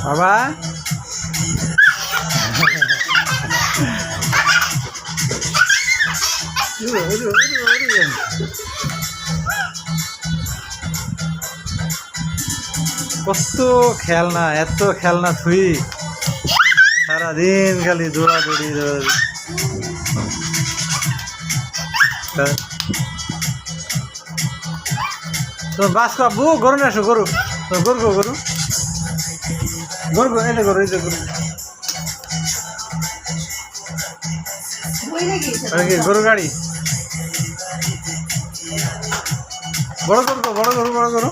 বাবা কত খেলনা, এত খেলনা থুই সারাদিন খালি দৌড়াদৌড়ি তোমার বাস কাবু গরু না আসো, গরু গরু গরু গরু গরু এটা গরু, এই যে গরু গরু গাড়ি, বড় গরু বড় গরু বড় গরু।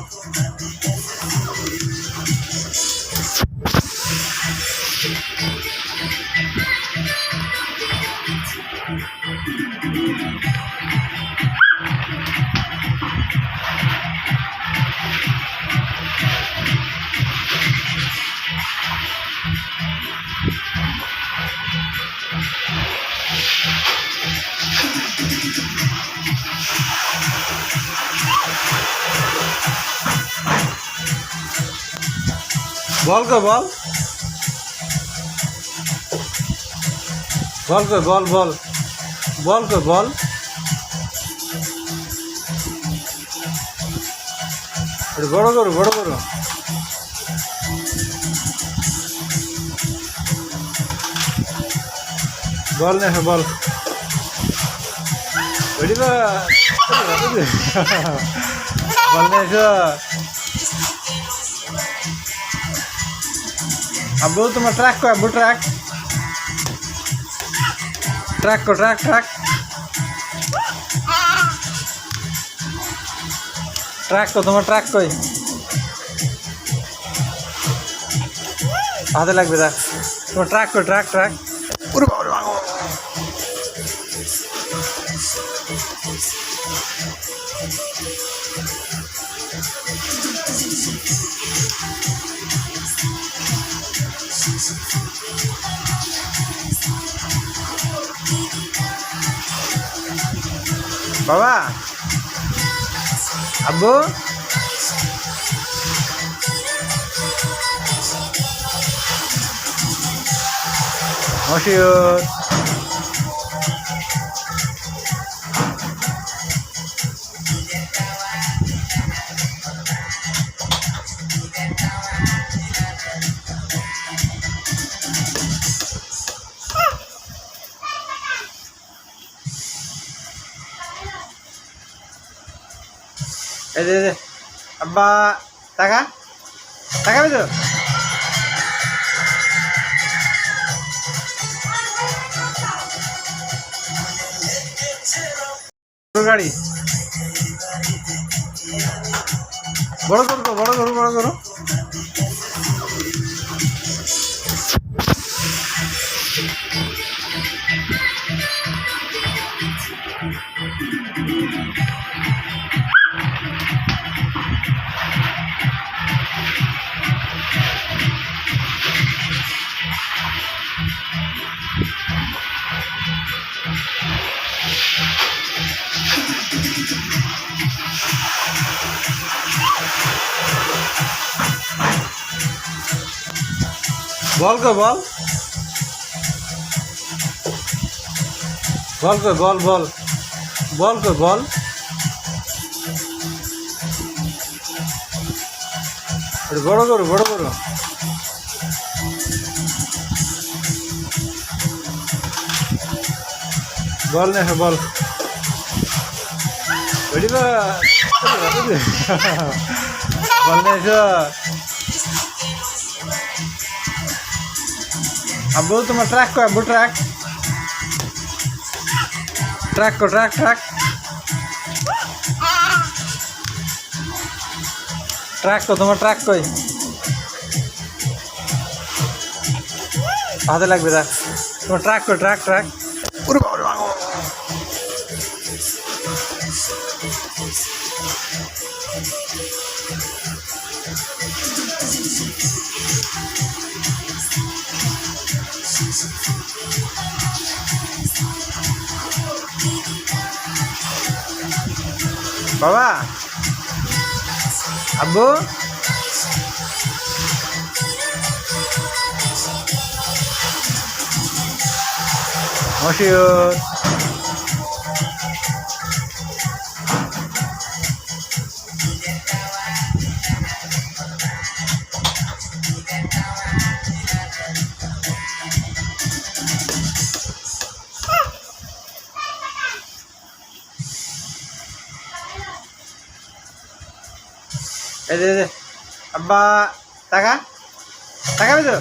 বল কই বল, বল কই বল, বল বল কই বল, বড় করো বড় করো। বল না বল, বল না আব্বু তোমার ট্রাক কো, আব্বু ট্রাক ট্রাক কো, ট্রাক ট্রাক ট্রাক কো, তোমার ট্রাক কই, হাতে লাগবে দেখ তোমার ট্রাক কই, ট্রাক ট্রাক। বাবা আব্বু মশিউর এই যে আব্বা টাকা টাকা পেয়েছো, গাড়ি বড় করো বড় করো বড় করো। বল কই বল, বল কই বল, বল বল কই বল, বড় করো বড় করো। বল না বল, বল না আব্বু তোমার ট্রাক কো, আব্বু ট্রাক ট্রাক কো, ট্রাক ট্রাক ট্রাক কো, তোমার ট্রাক কই, হাতে লাগবে দেখ তোমার ট্রাক কো, ট্রাক ট্রাক। বাবা আব্বু মশিউর এই যে আব্বা টাকা টাকা পেতো